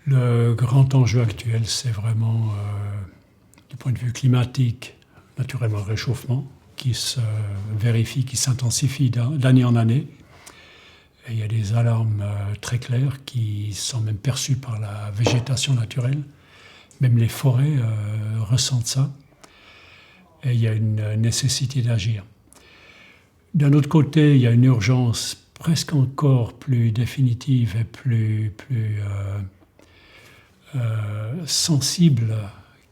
Le grand enjeu actuel, c'est vraiment, du point de vue climatique, naturellement le réchauffement, qui se vérifie, qui s'intensifie d'année en année. Et il y a des alarmes très claires qui sont même perçues par la végétation naturelle. Même les forêts ressentent ça. Et il y a une nécessité d'agir. D'un autre côté, il y a une urgence presque encore plus définitive et plus sensible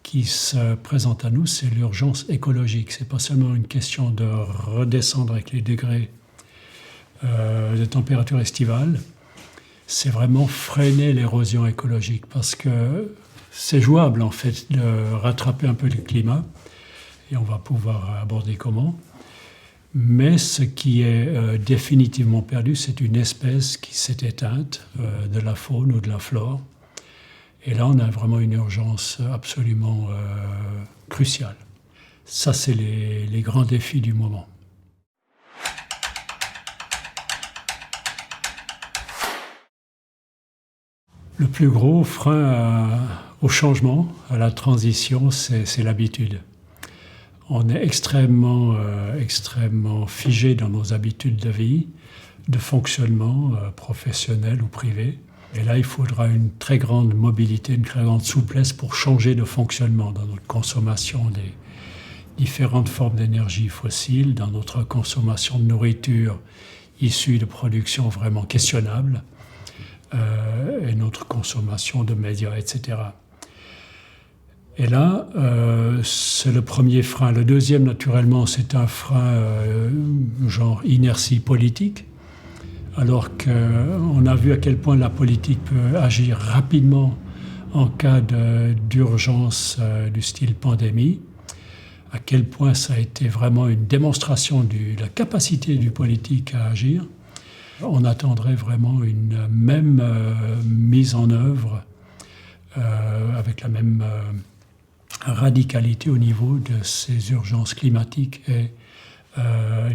qui se présente à nous, c'est l'urgence écologique. Ce n'est pas seulement une question de redescendre avec les degrés de température estivale, c'est vraiment freiner l'érosion écologique parce que c'est jouable en fait de rattraper un peu le climat et on va pouvoir aborder comment. Mais ce qui est définitivement perdu, c'est une espèce qui s'est éteinte, de la faune ou de la flore. Et là, on a vraiment une urgence absolument cruciale. Ça, c'est les grands défis du moment. Le plus gros frein au changement, à la transition, c'est l'habitude. On est extrêmement figé dans nos habitudes de vie, de fonctionnement professionnel ou privé. Et là, il faudra une très grande mobilité, une très grande souplesse pour changer de fonctionnement dans notre consommation des différentes formes d'énergie fossile, dans notre consommation de nourriture issue de productions vraiment questionnables, et notre consommation de médias, etc. Et là, c'est le premier frein. Le deuxième, naturellement, c'est un frein genre inertie politique. Alors qu'on a vu à quel point la politique peut agir rapidement en cas d'urgence du style pandémie, à quel point ça a été vraiment une démonstration de la capacité du politique à agir. On attendrait vraiment une même mise en œuvre avec la même radicalité au niveau de ces urgences climatiques et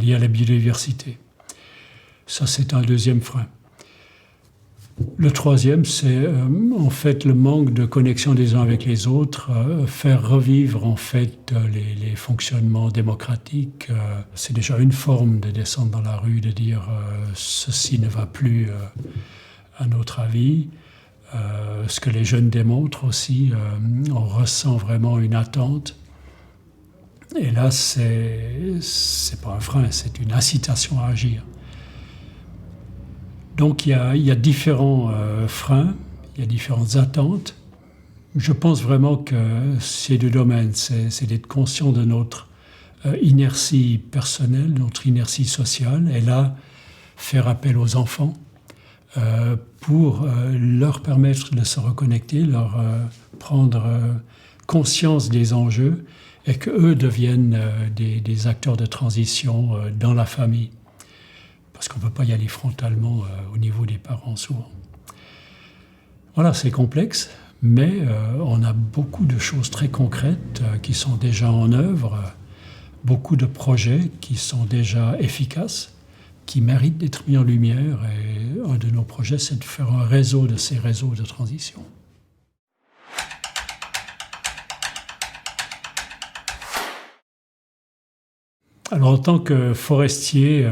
liées à la biodiversité. Ça, c'est un deuxième frein. Le troisième, c'est en fait le manque de connexion des uns avec les autres, faire revivre en fait les fonctionnements démocratiques. C'est déjà une forme de descendre dans la rue, de dire ceci ne va plus à notre avis. Ce que les jeunes démontrent aussi, on ressent vraiment une attente. Et là, c'est pas un frein, c'est une incitation à agir. Donc il y a différents freins, il y a différentes attentes. Je pense vraiment que ces deux domaines, c'est d'être conscient de notre inertie personnelle, notre inertie sociale, et là, faire appel aux enfants pour leur permettre de se reconnecter, leur prendre conscience des enjeux et qu'eux deviennent des acteurs de transition dans la famille. Parce qu'on ne peut pas y aller frontalement au niveau des parents souvent. Voilà, c'est complexe, mais on a beaucoup de choses très concrètes qui sont déjà en œuvre, beaucoup de projets qui sont déjà efficaces, qui méritent d'être mis en lumière. Et un de nos projets, c'est de faire un réseau de ces réseaux de transition. Alors, en tant que forestier,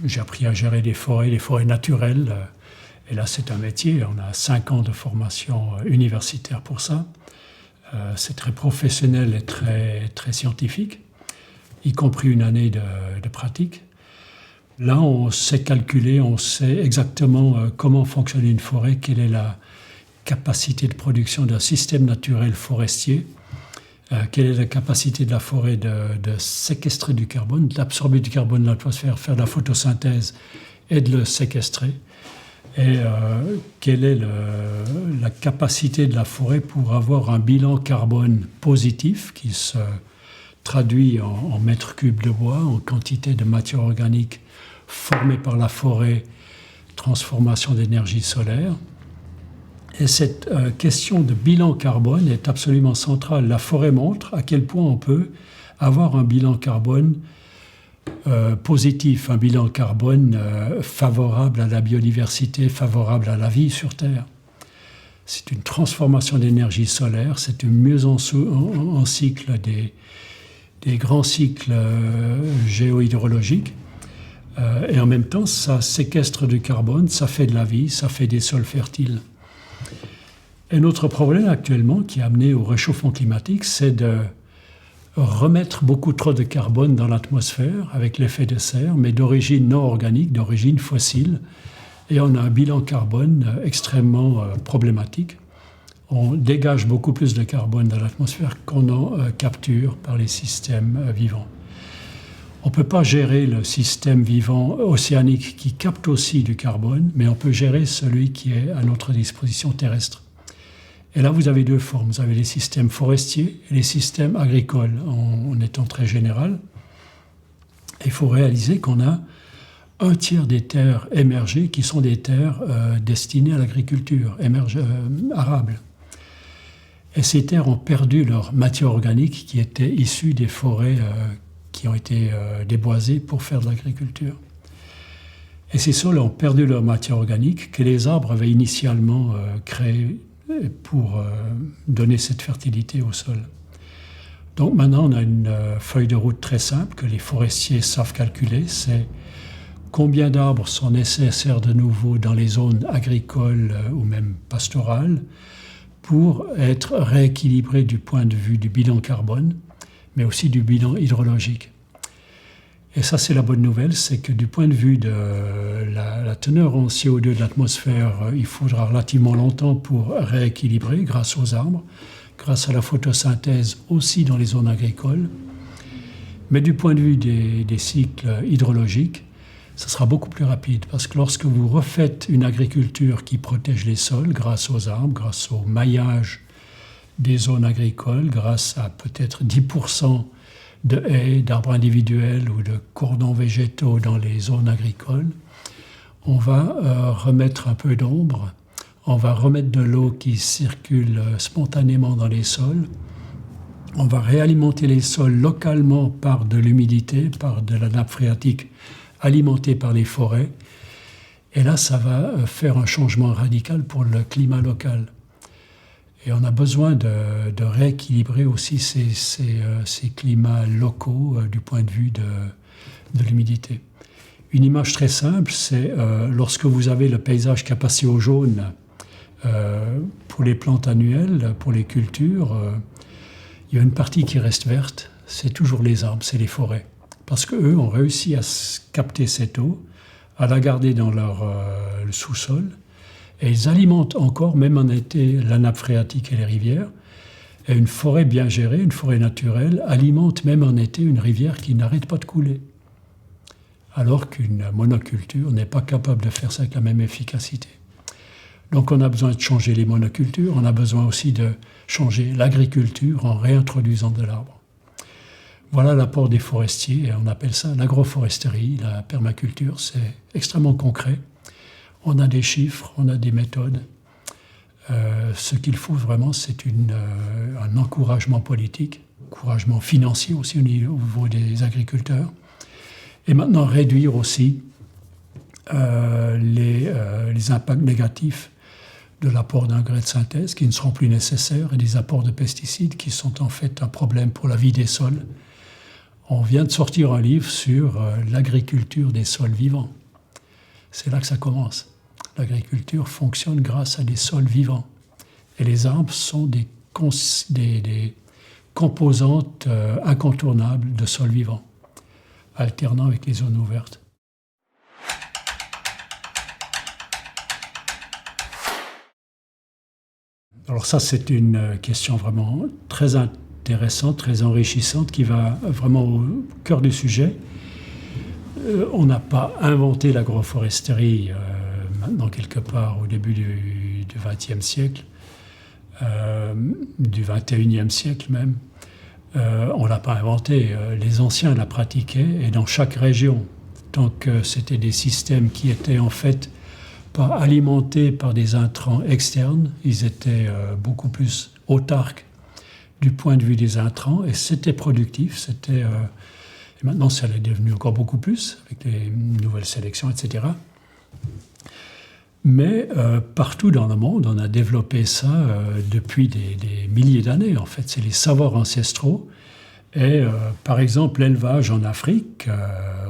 j'ai appris à gérer les forêts naturelles. Et là, c'est un métier. On a 5 ans de formation universitaire pour ça. C'est très professionnel et très scientifique, y compris une année de pratique. Là, on sait calculer, on sait exactement comment fonctionne une forêt, quelle est la capacité de production d'un système naturel forestier, quelle est la capacité de la forêt de séquestrer du carbone, d'absorber du carbone dans l'atmosphère, faire de la photosynthèse et de le séquestrer. Et quelle est la capacité de la forêt pour avoir un bilan carbone positif qui se traduit en mètres cubes de bois, en quantité de matière organique formée par la forêt, transformation d'énergie solaire. Et cette question de bilan carbone est absolument centrale. La forêt montre à quel point on peut avoir un bilan carbone positif, un bilan carbone favorable à la biodiversité, favorable à la vie sur Terre. c'est une transformation d'énergie solaire, c'est une mise en cycle des grands cycles géohydrologiques. Et en même temps, ça séquestre du carbone, ça fait de la vie, ça fait des sols fertiles. Et notre problème actuellement, qui est amené au réchauffement climatique, c'est de remettre beaucoup trop de carbone dans l'atmosphère avec l'effet de serre, mais d'origine non organique, d'origine fossile. Et on a un bilan carbone extrêmement problématique. On dégage beaucoup plus de carbone dans l'atmosphère qu'on en capture par les systèmes vivants. On ne peut pas gérer le système vivant océanique qui capte aussi du carbone, mais on peut gérer celui qui est à notre disposition terrestre. Et là, vous avez deux formes. Vous avez les systèmes forestiers et les systèmes agricoles, en étant très général. Il faut réaliser qu'on a un tiers des terres émergées qui sont des terres destinées à l'agriculture, arables. Et ces terres ont perdu leur matière organique qui était issue des forêts qui ont été déboisées pour faire de l'agriculture. Et ces sols ont perdu leur matière organique que les arbres avaient initialement créée pour donner cette fertilité au sol. Donc maintenant, on a une feuille de route très simple que les forestiers savent calculer, c'est combien d'arbres sont nécessaires de nouveau dans les zones agricoles ou même pastorales pour être rééquilibrés du point de vue du bilan carbone, mais aussi du bilan hydrologique. Et ça, c'est la bonne nouvelle, c'est que du point de vue de la teneur en CO2 de l'atmosphère, il faudra relativement longtemps pour rééquilibrer grâce aux arbres, grâce à la photosynthèse aussi dans les zones agricoles. Mais du point de vue des cycles hydrologiques, ça sera beaucoup plus rapide parce que lorsque vous refaites une agriculture qui protège les sols grâce aux arbres, grâce au maillage des zones agricoles, grâce à peut-être 10% de haies, d'arbres individuels ou de cordons végétaux dans les zones agricoles, on va remettre un peu d'ombre, on va remettre de l'eau qui circule spontanément dans les sols, on va réalimenter les sols localement par de l'humidité, par de la nappe phréatique alimentée par les forêts, et là ça va faire un changement radical pour le climat local. Et on a besoin de rééquilibrer aussi ces climats locaux du point de vue de l'humidité. Une image très simple, c'est lorsque vous avez le paysage qui a passé au jaune pour les plantes annuelles, pour les cultures, il y a une partie qui reste verte, c'est toujours les arbres, c'est les forêts. Parce qu'eux ont réussi à capter cette eau, à la garder dans leur le sous-sol, et ils alimentent encore, même en été, la nappe phréatique et les rivières. Et une forêt bien gérée, une forêt naturelle, alimente même en été une rivière qui n'arrête pas de couler. Alors qu'une monoculture n'est pas capable de faire ça avec la même efficacité. Donc on a besoin de changer les monocultures, on a besoin aussi de changer l'agriculture en réintroduisant de l'arbre. Voilà l'apport des forestiers, et on appelle ça l'agroforesterie, la permaculture, c'est extrêmement concret. On a des chiffres, on a des méthodes. Ce qu'il faut vraiment, c'est un encouragement politique, encouragement financier aussi au niveau des agriculteurs. Et maintenant, réduire aussi les impacts négatifs de l'apport d'engrais de synthèse qui ne seront plus nécessaires et des apports de pesticides qui sont en fait un problème pour la vie des sols. On vient de sortir un livre sur l'agriculture des sols vivants. C'est là que ça commence. L'agriculture fonctionne grâce à des sols vivants. Et les arbres sont des composantes incontournables de sols vivants, alternant avec les zones ouvertes. Alors ça, c'est une question vraiment très intéressante, très enrichissante, qui va vraiment au cœur du sujet. On n'a pas inventé l'agroforesterie maintenant quelque part au début du XXe siècle, du XXIe siècle même. On ne l'a pas inventé, les anciens la pratiquaient et dans chaque région. Tant que c'était des systèmes qui étaient en fait pas alimentés par des intrants externes, ils étaient beaucoup plus autarques du point de vue des intrants et c'était productif, et maintenant ça l'est devenu encore beaucoup plus avec les nouvelles sélections, etc. Mais partout dans le monde, on a développé ça depuis des milliers d'années. En fait, c'est les savoirs ancestraux. Et par exemple, l'élevage en Afrique,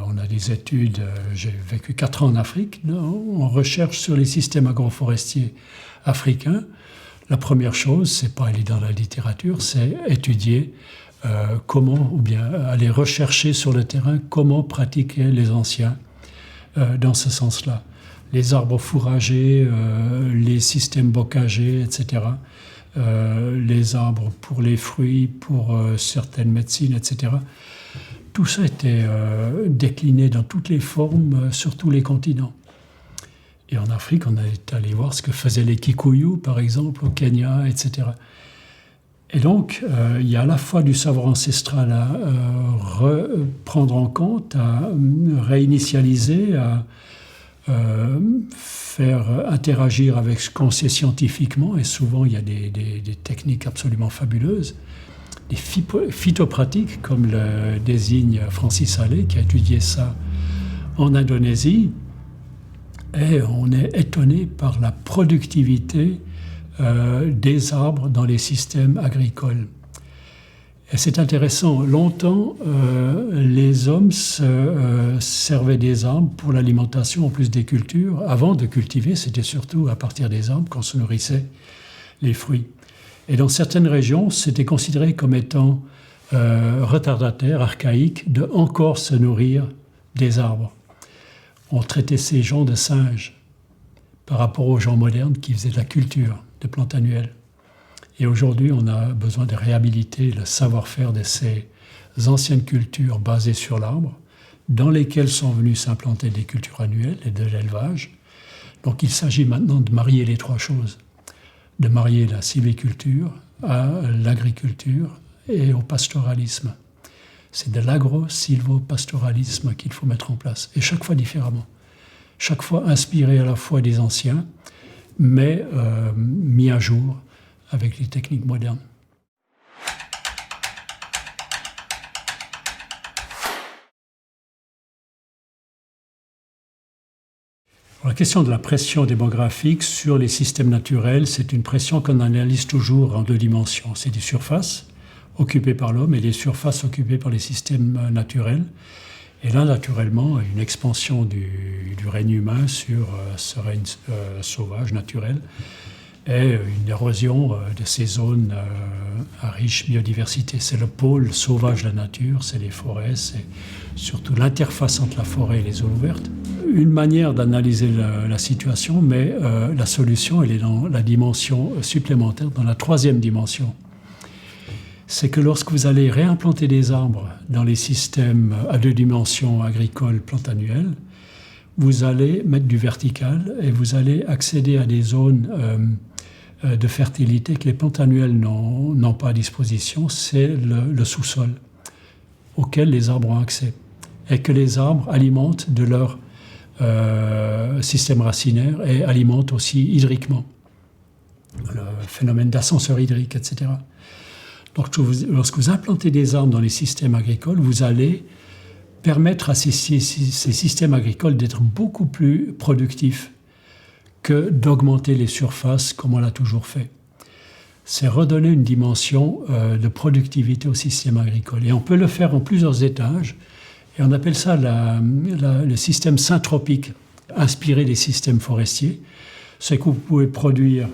on a des études, j'ai vécu 4 ans en Afrique, on recherche sur les systèmes agroforestiers africains. La première chose, c'est pas aller dans la littérature, c'est étudier comment, ou bien aller rechercher sur le terrain comment pratiquaient les anciens dans ce sens-là. Les arbres fourragers, les systèmes bocagers, etc. Les arbres pour les fruits, pour certaines médecines, etc. Tout ça était décliné dans toutes les formes, sur tous les continents. Et en Afrique, on est allé voir ce que faisaient les Kikuyu, par exemple, au Kenya, etc. Et donc, il y a à la fois du savoir ancestral à prendre en compte, à réinitialiser, à faire interagir avec ce qu'on sait scientifiquement, et souvent il y a des techniques absolument fabuleuses, des phytopratiques, comme le désigne Francis Allais, qui a étudié ça en Indonésie, et on est étonné par la productivité des arbres dans les systèmes agricoles. Et c'est intéressant, longtemps, les hommes servaient des arbres pour l'alimentation en plus des cultures. Avant de cultiver, c'était surtout à partir des arbres qu'on se nourrissait les fruits. Et dans certaines régions, c'était considéré comme étant retardataire, archaïque, de encore se nourrir des arbres. On traitait ces gens de singes par rapport aux gens modernes qui faisaient de la culture de plantes annuelles. Et aujourd'hui, on a besoin de réhabiliter le savoir-faire de ces anciennes cultures basées sur l'arbre, dans lesquelles sont venues s'implanter des cultures annuelles et de l'élevage. Donc il s'agit maintenant de marier les 3 choses, de marier la sylviculture à l'agriculture et au pastoralisme. C'est de l'agro-sylvo-pastoralisme qu'il faut mettre en place, et chaque fois différemment. Chaque fois inspiré à la fois des anciens, mais mis à jour avec les techniques modernes. La question de la pression démographique sur les systèmes naturels, c'est une pression qu'on analyse toujours en 2 dimensions. C'est des surfaces occupées par l'homme et des surfaces occupées par les systèmes naturels. Et là, naturellement, une expansion du règne humain sur ce règne sauvage, naturel, et une érosion de ces zones à riche biodiversité. C'est le pôle sauvage de la nature, c'est les forêts, c'est surtout l'interface entre la forêt et les zones ouvertes. Une manière d'analyser la situation, mais la solution, elle est dans la dimension supplémentaire, dans la 3e dimension. C'est que lorsque vous allez réimplanter des arbres dans les systèmes à 2 dimensions agricoles, plantes annuelles, vous allez mettre du vertical et vous allez accéder à des zones de fertilité que les plantes annuelles n'ont pas à disposition. C'est le sous-sol auquel les arbres ont accès et que les arbres alimentent de leur système racinaire et alimentent aussi hydriquement. Le phénomène d'ascenseur hydrique, etc. Donc, lorsque vous implantez des arbres dans les systèmes agricoles, vous allez permettre à ces systèmes agricoles d'être beaucoup plus productifs que d'augmenter les surfaces comme on l'a toujours fait. C'est redonner une dimension de productivité au système agricole. Et on peut le faire en plusieurs étages. Et on appelle ça le système syntropique, inspiré des systèmes forestiers. C'est que vous pouvez produire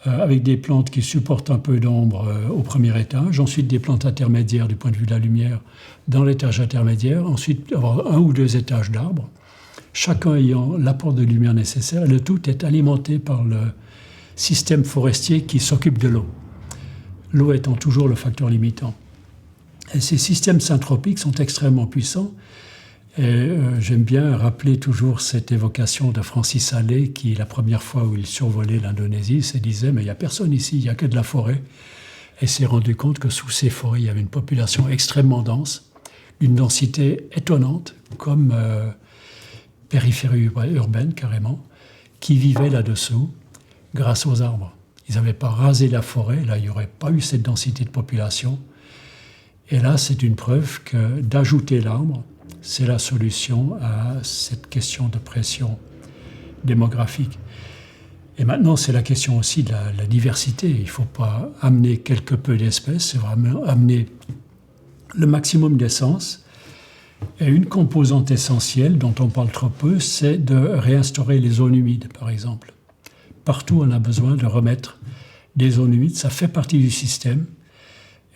avec des plantes qui supportent un peu d'ombre au premier étage, ensuite des plantes intermédiaires du point de vue de la lumière dans l'étage intermédiaire, ensuite avoir 1 ou 2 étages d'arbres, chacun ayant l'apport de lumière nécessaire. Le tout est alimenté par le système forestier qui s'occupe de l'eau, l'eau étant toujours le facteur limitant. Et ces systèmes syntropiques sont extrêmement puissants. Et j'aime bien rappeler toujours cette évocation de Francis Allais qui, la première fois où il survolait l'Indonésie, se disait « mais il n'y a personne ici, il n'y a que de la forêt ». Et s'est rendu compte que sous ces forêts, il y avait une population extrêmement dense, d'une densité étonnante, comme périphérie urbaine carrément, qui vivait là-dessous grâce aux arbres. Ils n'avaient pas rasé la forêt, là il n'y aurait pas eu cette densité de population. Et là, c'est une preuve que d'ajouter l'arbre, c'est la solution à cette question de pression démographique. Et maintenant, c'est la question aussi de la diversité. Il ne faut pas amener quelque peu d'espèces, c'est vraiment amener le maximum d'essence. Et une composante essentielle dont on parle trop peu, c'est de réinstaurer les zones humides, par exemple. Partout, on a besoin de remettre des zones humides. Ça fait partie du système.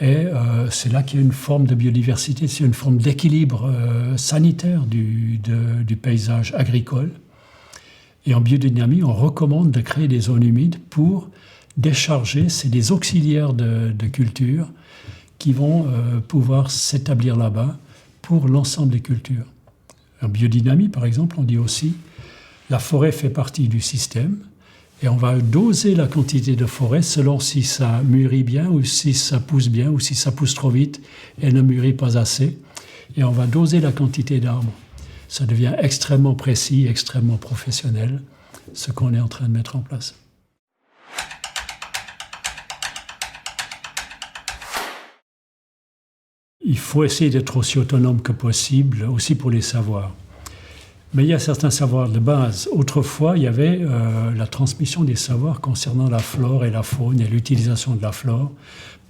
Et c'est là qu'il y a une forme de biodiversité, c'est une forme d'équilibre sanitaire du paysage agricole. Et en biodynamie, on recommande de créer des zones humides pour décharger, c'est des auxiliaires de culture qui vont pouvoir s'établir là-bas pour l'ensemble des cultures. En biodynamie, par exemple, on dit aussi la forêt fait partie du système et on va doser la quantité de forêt selon si ça mûrit bien ou si ça pousse bien ou si ça pousse trop vite et ne mûrit pas assez. Et on va doser la quantité d'arbres. Ça devient extrêmement précis, extrêmement professionnel, ce qu'on est en train de mettre en place. Il faut essayer d'être aussi autonome que possible, aussi pour les savoirs. Mais il y a certains savoirs de base. Autrefois, il y avait la transmission des savoirs concernant la flore et la faune et l'utilisation de la flore.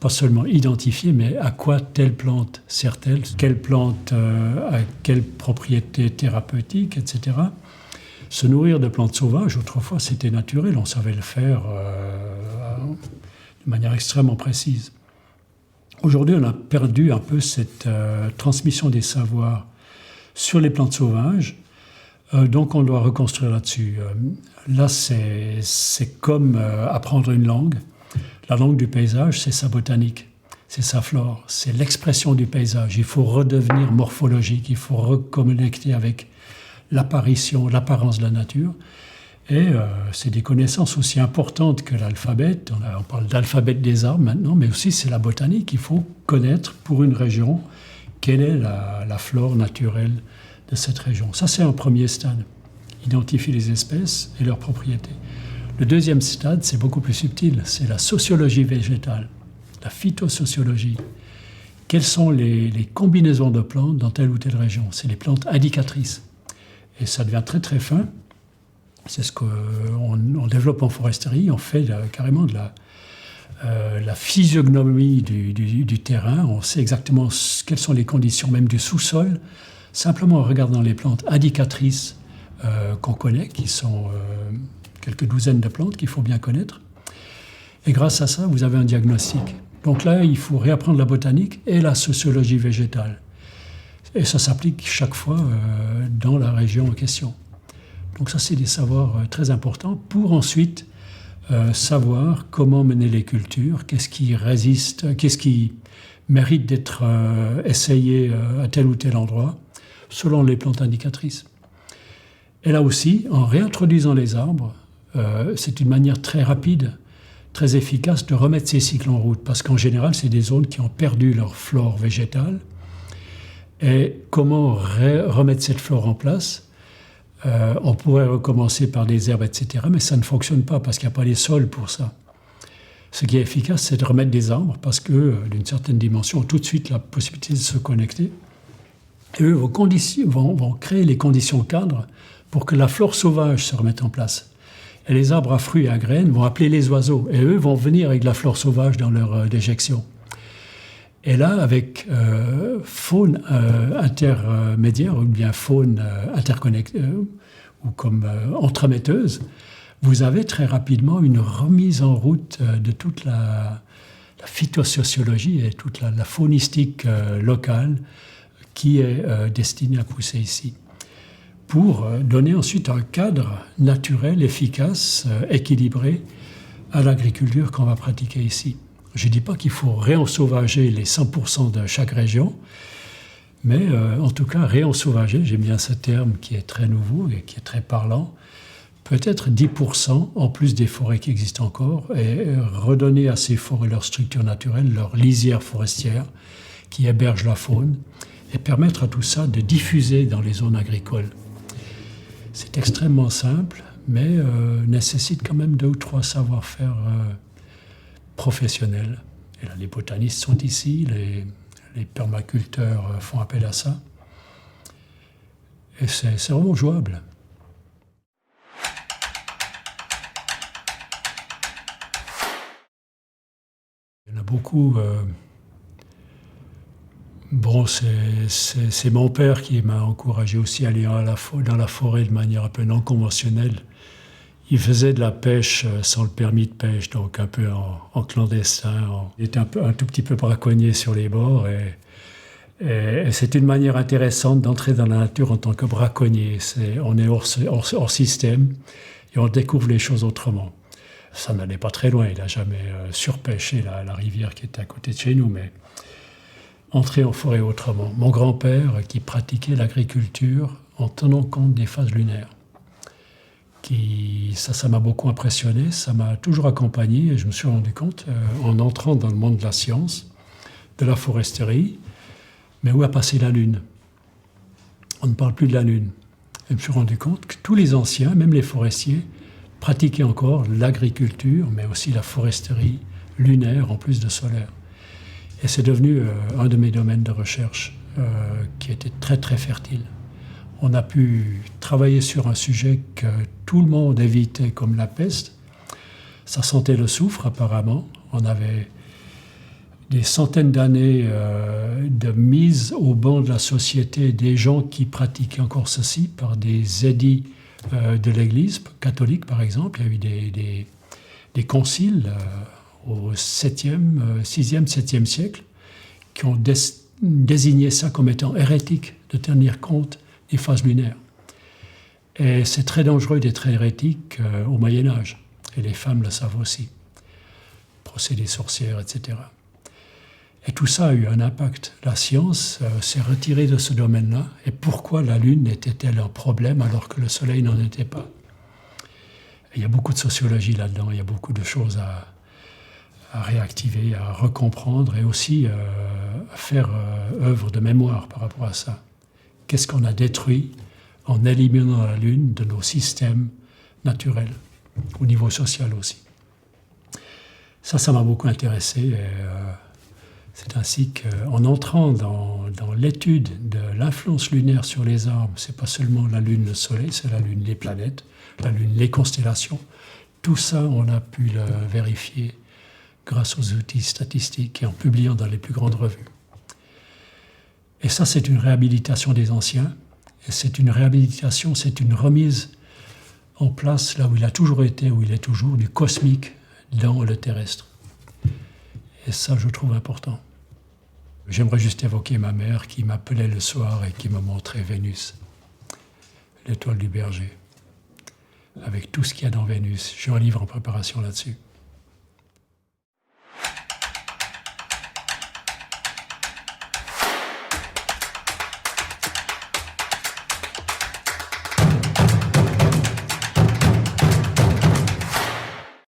Pas seulement identifier, mais à quoi telle plante sert-elle, quelle plante a quelle propriété thérapeutique, etc. Se nourrir de plantes sauvages, autrefois, c'était naturel. On savait le faire de manière extrêmement précise. Aujourd'hui, on a perdu un peu cette transmission des savoirs sur les plantes sauvages. Donc, on doit reconstruire là-dessus. Là, c'est comme apprendre une langue. La langue du paysage, c'est sa botanique, c'est sa flore, c'est l'expression du paysage. Il faut redevenir morphologique, il faut reconnecter avec l'apparition, l'apparence de la nature. Et c'est des connaissances aussi importantes que l'alphabet. On parle d'alphabet des arbres maintenant, mais aussi c'est la botanique. Il faut connaître pour une région quelle est la flore naturelle de cette région. Ça, c'est un premier stade. Identifier les espèces et leurs propriétés. Le deuxième stade, c'est beaucoup plus subtil, c'est la sociologie végétale, la phytosociologie. Quelles sont les combinaisons de plantes dans telle ou telle région? C'est les plantes indicatrices. Et ça devient très très fin. C'est ce qu'on développe en foresterie. On fait carrément de la physiognomie du terrain. On sait exactement quelles sont les conditions même du sous-sol, simplement en regardant les plantes indicatrices qu'on connaît, qui sont quelques douzaines de plantes qu'il faut bien connaître. Et grâce à ça, vous avez un diagnostic. Donc là, il faut réapprendre la botanique et la sociologie végétale. Et ça s'applique chaque fois dans la région en question. Donc ça, c'est des savoirs très importants pour ensuite savoir comment mener les cultures, qu'est-ce qui résiste, qu'est-ce qui mérite d'être essayé à tel ou tel endroit, selon les plantes indicatrices. Et là aussi, en réintroduisant les arbres, c'est une manière très rapide, très efficace de remettre ces cycles en route, parce qu'en général, c'est des zones qui ont perdu leur flore végétale. Et comment remettre cette flore en place? On pourrait recommencer par des herbes, etc., mais ça ne fonctionne pas, parce qu'il n'y a pas les sols pour ça. Ce qui est efficace, c'est de remettre des arbres, parce que, d'une certaine dimension, ont tout de suite la possibilité de se connecter. Et eux vont créer les conditions cadres pour que la flore sauvage se remette en place. Et les arbres à fruits et à graines vont appeler les oiseaux. Et eux vont venir avec de la flore sauvage dans leur déjection. Et là, avec faune intermédiaire, ou bien faune interconnectée, ou comme entremetteuse, vous avez très rapidement une remise en route de toute la phytosociologie et toute la faunistique locale qui est destinée à pousser ici, pour donner ensuite un cadre naturel, efficace, équilibré à l'agriculture qu'on va pratiquer ici. Je ne dis pas qu'il faut réensauvager les 100% de chaque région, mais en tout cas réensauvager, j'aime bien ce terme qui est très nouveau et qui est très parlant, peut-être 10% en plus des forêts qui existent encore, et redonner à ces forêts leur structure naturelle, leur lisière forestière qui héberge la faune, et permettre à tout ça de diffuser dans les zones agricoles. C'est extrêmement simple, mais nécessite quand même 2 ou 3 savoir-faire professionnels. Et là, les botanistes sont ici, les permaculteurs font appel à ça. Et c'est vraiment jouable. beaucoup... Bon, c'est mon père qui m'a encouragé aussi à aller dans la forêt de manière un peu non conventionnelle. Il faisait de la pêche sans le permis de pêche, donc un peu en clandestin. Il était un tout petit peu braconnier sur les bords. Et c'est une manière intéressante d'entrer dans la nature en tant que braconnier. On est hors système et on découvre les choses autrement. Ça n'allait pas très loin. Il n'a jamais surpêché la rivière qui était à côté de chez nous, mais entrer en forêt autrement. Mon grand-père qui pratiquait l'agriculture en tenant compte des phases lunaires. Ça m'a beaucoup impressionné, ça m'a toujours accompagné et je me suis rendu compte, en entrant dans le monde de la science, de la foresterie, mais où a passé la Lune? On ne parle plus de la Lune. Et je me suis rendu compte que tous les anciens, même les forestiers, pratiquaient encore l'agriculture, mais aussi la foresterie lunaire en plus de solaire. Et c'est devenu un de mes domaines de recherche qui était très très fertile. On a pu travailler sur un sujet que tout le monde évitait comme la peste. Ça sentait le soufre apparemment. On avait des centaines d'années de mise au banc de la société des gens qui pratiquaient encore ceci par des édits de l'Église catholique par exemple. Il y a eu des conciles au 6e, 7e siècle qui ont désigné ça comme étant hérétique de tenir compte des phases lunaires. Et c'est très dangereux d'être hérétique au Moyen-Âge. Et les femmes le savent aussi. Procédés sorcières, etc. Et tout ça a eu un impact. La science s'est retirée de ce domaine-là. Et pourquoi la Lune était-elle un problème alors que le Soleil n'en était pas? Et il y a beaucoup de sociologie là-dedans. Il y a beaucoup de choses à réactiver, à recomprendre et aussi à faire œuvre de mémoire par rapport à ça. Qu'est-ce qu'on a détruit en éliminant la Lune de nos systèmes naturels, au niveau social aussi. Ça m'a beaucoup intéressé. Et, c'est ainsi qu'en entrant dans l'étude de l'influence lunaire sur les arbres, c'est pas seulement la Lune, le Soleil, c'est la Lune, les planètes, la Lune, les constellations. Tout ça, on a pu le vérifier grâce aux outils statistiques et en publiant dans les plus grandes revues. Et ça, c'est une réhabilitation des anciens. Et c'est une réhabilitation, c'est une remise en place, là où il a toujours été, où il est toujours, du cosmique dans le terrestre. Et ça, je trouve important. J'aimerais juste évoquer ma mère qui m'appelait le soir et qui me montrait Vénus, l'étoile du berger, avec tout ce qu'il y a dans Vénus. J'ai un livre en préparation là-dessus.